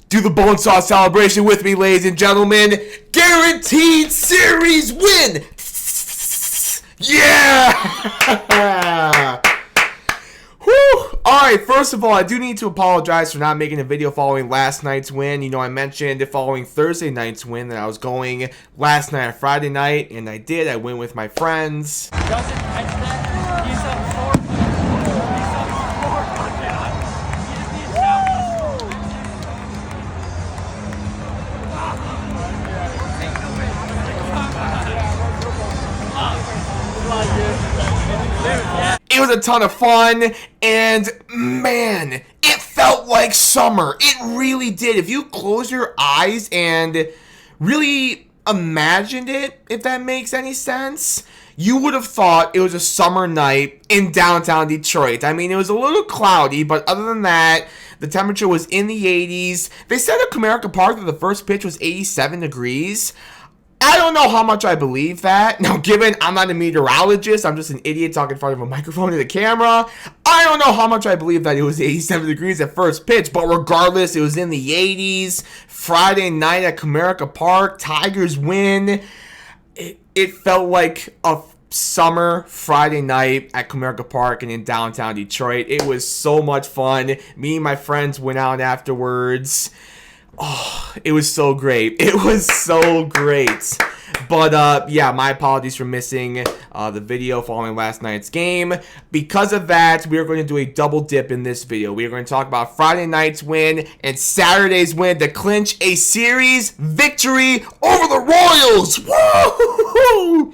Do the bone saw celebration with me, ladies and gentlemen. Guaranteed series win. Yeah. Whew. Alright, first of all, I do need to apologize for not making a video following last night's win. You know, I mentioned following Thursday night's win that I was going last night on Friday night, and I did. I went with my friends. It was a ton of fun, and man, it felt like summer. It really did. If you close your eyes and really imagined it, if that makes any sense, you would have thought it was a summer night in downtown Detroit. I mean, it was a little cloudy, but other than that, the temperature was in the 80s. They said at Comerica Park that the first pitch was 87 degrees. I don't know how much I believe that. Now, given I'm not a meteorologist, I'm just an idiot talking in front of a microphone and a camera, I don't know how much I believe that it was 87 degrees at first pitch, but regardless, it was in the 80s. Friday night at Comerica Park, Tigers win. It felt like a summer Friday night at Comerica Park and in downtown Detroit. It was so much fun. Me and my friends went out afterwards. Oh, it was so great. It was so great. But, yeah, my apologies for missing the video following last night's game. Because of that, we are going to do a double dip in this video. We are going to talk about Friday night's win and Saturday's win to clinch a series victory over the Royals. Woo!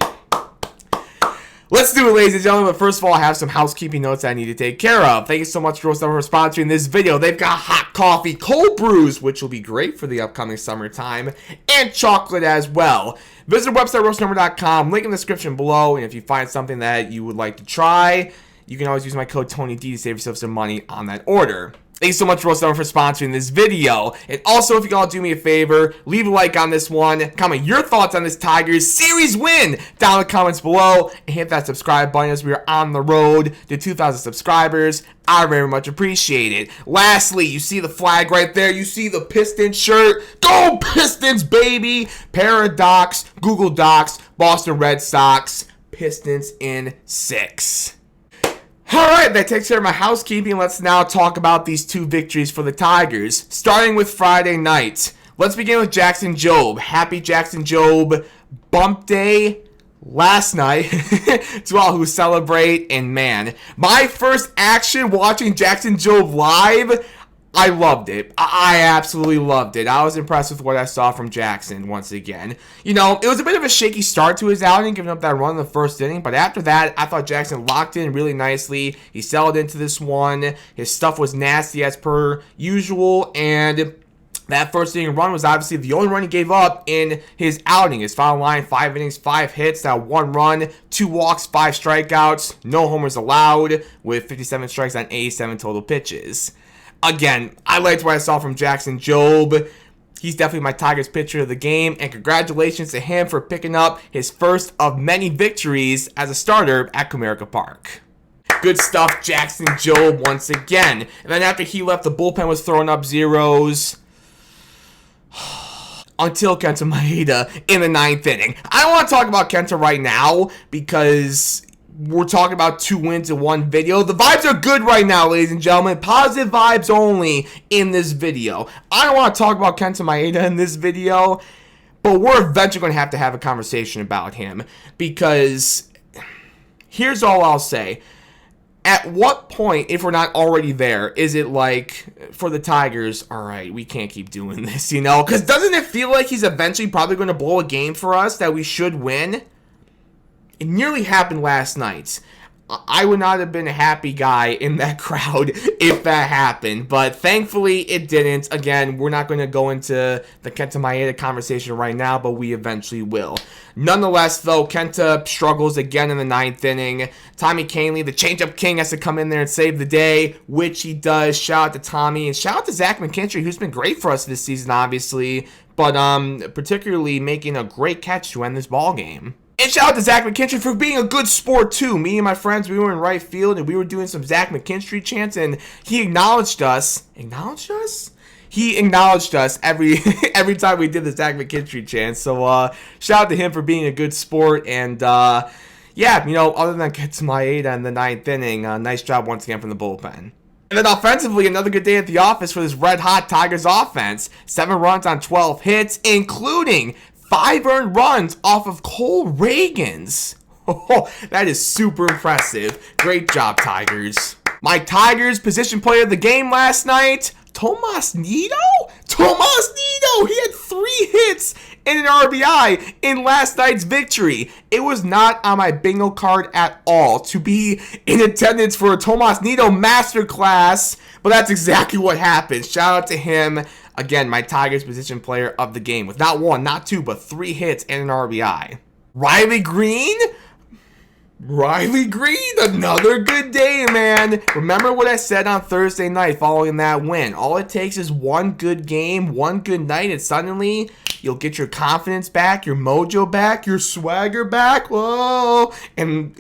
Let's do it, ladies and gentlemen, but first of all, I have some housekeeping notes I need to take care of. Thank you so much, Roast for sponsoring this video. They've got hot coffee, cold brews, which will be great for the upcoming summertime, and chocolate as well. Visit our website, roastnumber.com, link in the description below, and if you find something that you would like to try, you can always use my code TonyD to save yourself some money on that order. Thanks so much, Roast for sponsoring this video. And also, if you can all do me a favor, leave a like on this one, comment your thoughts on this Tigers series win down in the comments below, and hit that subscribe button as we are on the road to 2,000 subscribers. I very much appreciate it. Lastly, you see the flag right there. You see the Pistons shirt. Go Pistons, baby! Paradox, Google Docs, Boston Red Sox, Pistons in 6. Alright, that takes care of my housekeeping. Let's now talk about these two victories for the Tigers. Starting with Friday night. Let's begin with Jackson Jobe. Happy Jackson Jobe bump day last night to all who celebrate. And man, my first action watching Jackson Jobe live, I loved it. I absolutely loved it. I was impressed with what I saw from Jackson once again. You know, it was a bit of a shaky start to his outing, giving up that run in the first inning. But after that, I thought Jackson locked in really nicely. He settled into this one. His stuff was nasty as per usual. And that first inning run was obviously the only run he gave up in his outing. His final line, 5 innings, 5 hits, that 1 run, 2 walks, 5 strikeouts, no homers allowed, with 57 strikes on 87 total pitches. Again, I liked what I saw from Jackson Jobe. He's definitely my Tigers pitcher of the game, and congratulations to him for picking up his first of many victories as a starter at Comerica Park. Good stuff, Jackson Jobe, once again. And then after he left, the bullpen was throwing up zeros until Kenta Maeda in the 9th inning. I don't want to talk about Kenta right now because we're talking about 2 wins in one video. The vibes are good right now, ladies and gentlemen. Positive vibes only in this video. I don't want to talk about Kenta Maeda in this video, but we're eventually going to have a conversation about him because here's all I'll say. At what point, if we're not already there, is it like, for the Tigers, all right, we can't keep doing this, you know? Because doesn't it feel like he's eventually probably going to blow a game for us that we should win? It nearly happened last night. I would not have been a happy guy in that crowd if that happened, but thankfully it didn't. Again, we're not going to go into the Kenta Maeda conversation right now, but we eventually will. Nonetheless, though, Kenta struggles again in the 9th inning. Tommy Kahnle, the changeup king, has to come in there and save the day, which he does. Shout out to Tommy, and shout out to Zach McKinstry, who's been great for us this season, obviously, but particularly making a great catch to end this ball game. And shout out to Zach McKinstry for being a good sport, too. Me and my friends, we were in right field, and we were doing some Zach McKinstry chants, and he acknowledged us. Acknowledged us? he acknowledged us every every time we did the Zach McKinstry chant. So shout out to him for being a good sport. And yeah, other than Kets Maeda in the 9th inning, nice job once again from the bullpen. And then offensively, another good day at the office for this red-hot Tigers offense. 7 runs on 12 hits, including 5 earned runs off of Cole Reagans. Oh, that is super impressive. Great job, Tigers. My Tigers position player of the game last night, Tomas Nido? Tomas Nido! He had 3 hits and an RBI in last night's victory. It was not on my bingo card at all to be in attendance for a Tomas Nido masterclass, but that's exactly what happened. Shout out to him. Again, my Tigers position player of the game with not 1, not 2, but 3 hits and an RBI. Riley Green, another good day, man. Remember what I said on Thursday night following that win. All it takes is one good game, one good night, and suddenly you'll get your confidence back, your mojo back, your swagger back. Whoa. And,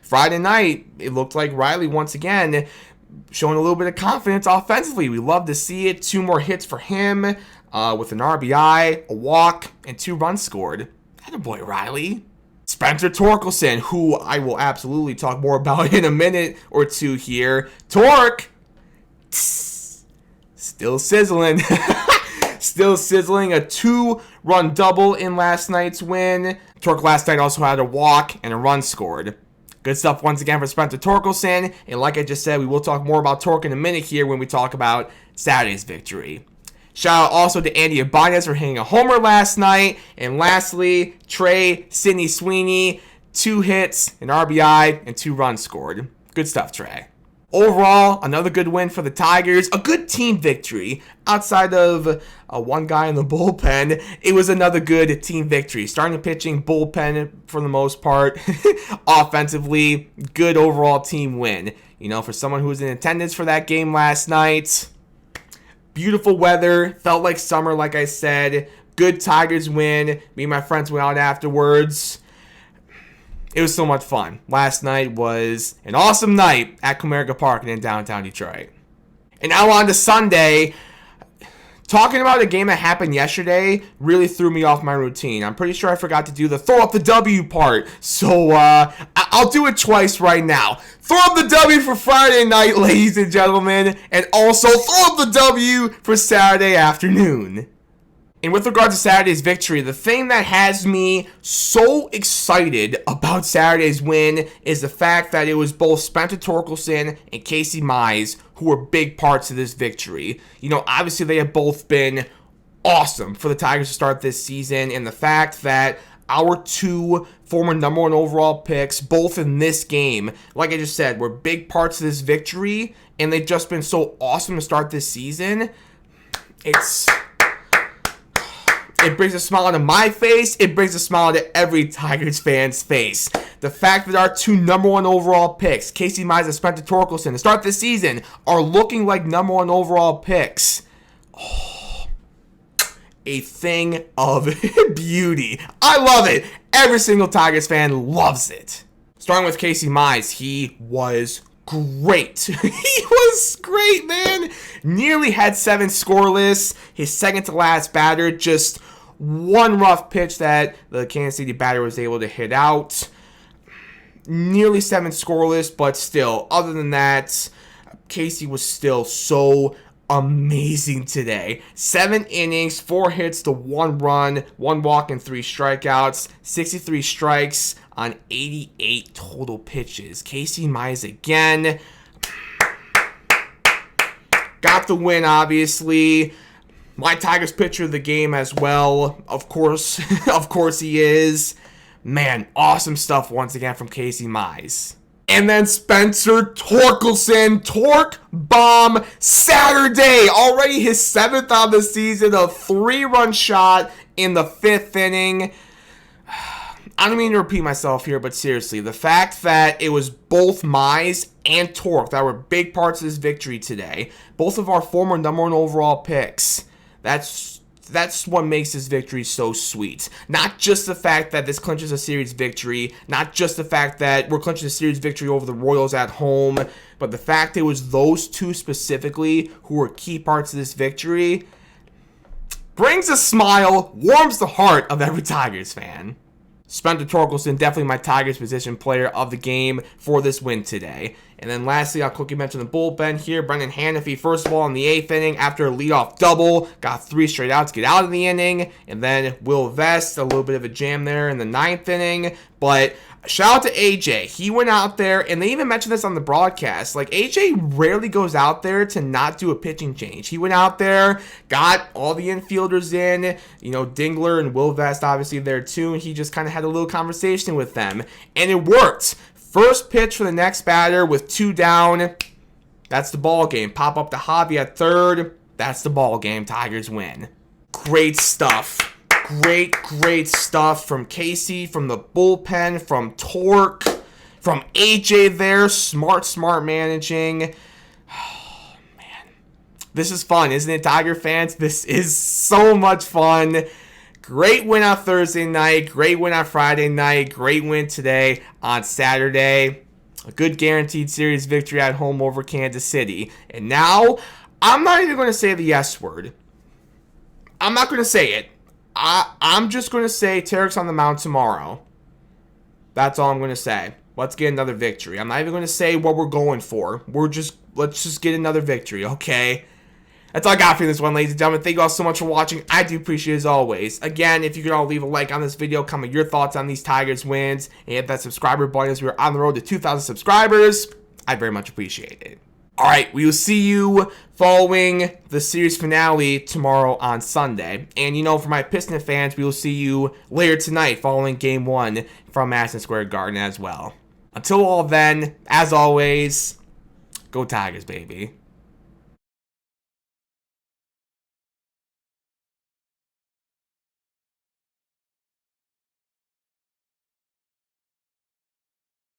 Friday night, it looked like Riley once again showing a little bit of confidence offensively. We love to see it. 2 more hits for him with an RBI, a walk, and 2 runs scored. Attaboy, Riley. Speencer Torkelson, who I will absolutely talk more about in a minute or two here. Torque, still sizzling. Still sizzling. A 2-run double in last night's win. Torque last night also had a walk and a run scored. Good stuff once again for Speencer Torkelson. And like I just said, we will talk more about Torque in a minute here when we talk about Saturday's victory. Shout out also to Andy Ibanez for hitting a homer last night. And lastly, Trey Sidney Sweeney, 2 hits, an RBI, and 2 runs scored. Good stuff, Trey. Overall, another good win for the Tigers. A good team victory. Outside of one guy in the bullpen, it was another good team victory. Starting pitching, bullpen for the most part. Offensively, good overall team win. For someone who was in attendance for that game last night. Beautiful weather, felt like summer, like I said. Good Tigers win. Me and my friends went out afterwards. It was so much fun. Last night was an awesome night at Comerica Park and in downtown Detroit. And now on to Sunday. Talking about a game that happened yesterday really threw me off my routine. I'm pretty sure I forgot to do the throw up the W part. So I'll do it twice right now. Throw up the W for Friday night, ladies and gentlemen. And also throw up the W for Saturday afternoon. And with regard to Saturday's victory, the thing that has me so excited about Saturday's win is the fact that it was both Speencer Torkelson and Casey Mize who were big parts of this victory. Obviously they have both been awesome for the Tigers to start this season, and the fact that our 2 former number 1 overall picks, both in this game, like I just said, were big parts of this victory, and they've just been so awesome to start this season. It brings a smile to my face. It brings a smile to every Tigers fan's face. The fact that our 2 number 1 overall picks, Casey Mize and Speencer Torkelson, to start this season, are looking like number 1 overall picks. Oh, a thing of beauty. I love it. Every single Tigers fan loves it. Starting with Casey Mize, he was great. He was great, man. Nearly had 7 scoreless. His second to last batter, just one rough pitch that the Kansas City batter was able to hit out. Nearly 7 scoreless, but still, other than that, Casey was still so amazing today. 7 innings, 4 hits to 1 run, 1 walk and 3 strikeouts, 63 strikes on 88 total pitches. Casey Mize again. Got the win, obviously. My Tigers pitcher of the game as well. Of course, of course he is. Man, awesome stuff once again from Casey Mize. And then Speencer Torkelson, Torque Bomb Saturday. Already his 7th on the season, a 3-run shot in the 5th inning. I don't mean to repeat myself here, but seriously, the fact that it was both Mize and Torque that were big parts of this victory today, both of our former number 1 overall picks, that's that's what makes this victory so sweet. Not just the fact that this clinches a series victory, not just the fact that we're clinching a series victory over the Royals at home, but the fact it was those two specifically who were key parts of this victory brings a smile, warms the heart of every Tigers fan. Speencer Torkelson, definitely my Tigers position player of the game for this win today. And then lastly, I'll quickly mention the bullpen here. Brendan Hanafy, first of all, in the 8th inning, after a leadoff double, got 3 straight outs, get out of the inning. And then Will Vest, a little bit of a jam there in the 9th inning. But shout out to AJ. He went out there, and they even mentioned this on the broadcast. Like, AJ rarely goes out there to not do a pitching change. He went out there, got all the infielders in, you know, Dingler and Will Vest obviously there too, and he just kind of had a little conversation with them. And it worked. First pitch for the next batter with 2 down. That's the ball game. Pop up to Javi at third. That's the ball game. Tigers win. Great stuff. Great stuff from Casey, from the bullpen, from Torque, from AJ there. Smart managing. Oh, man. This is fun, isn't it, Tiger fans? This is so much fun. Great win on Thursday night. Great win on Friday night. Great win today on Saturday. A good guaranteed series victory at home over Kansas City. And now, I'm not even going to say the S word. I'm not going to say it. I'm just going to say Tarek's on the mound tomorrow. That's all I'm going to say. Let's get another victory. I'm not even going to say what we're going for. Let's just get another victory, okay? That's all I got for this one, ladies and gentlemen. Thank you all so much for watching. I do appreciate it as always. Again, if you could all leave a like on this video, comment your thoughts on these Tigers wins, and hit that subscriber button as we are on the road to 2,000 subscribers. I very much appreciate it. All right, we will see you following the series finale tomorrow on Sunday. And, you know, for my Piston fans, we will see you later tonight following Game 1 from Madison Square Garden as well. Until all then, as always, go Tigers, baby.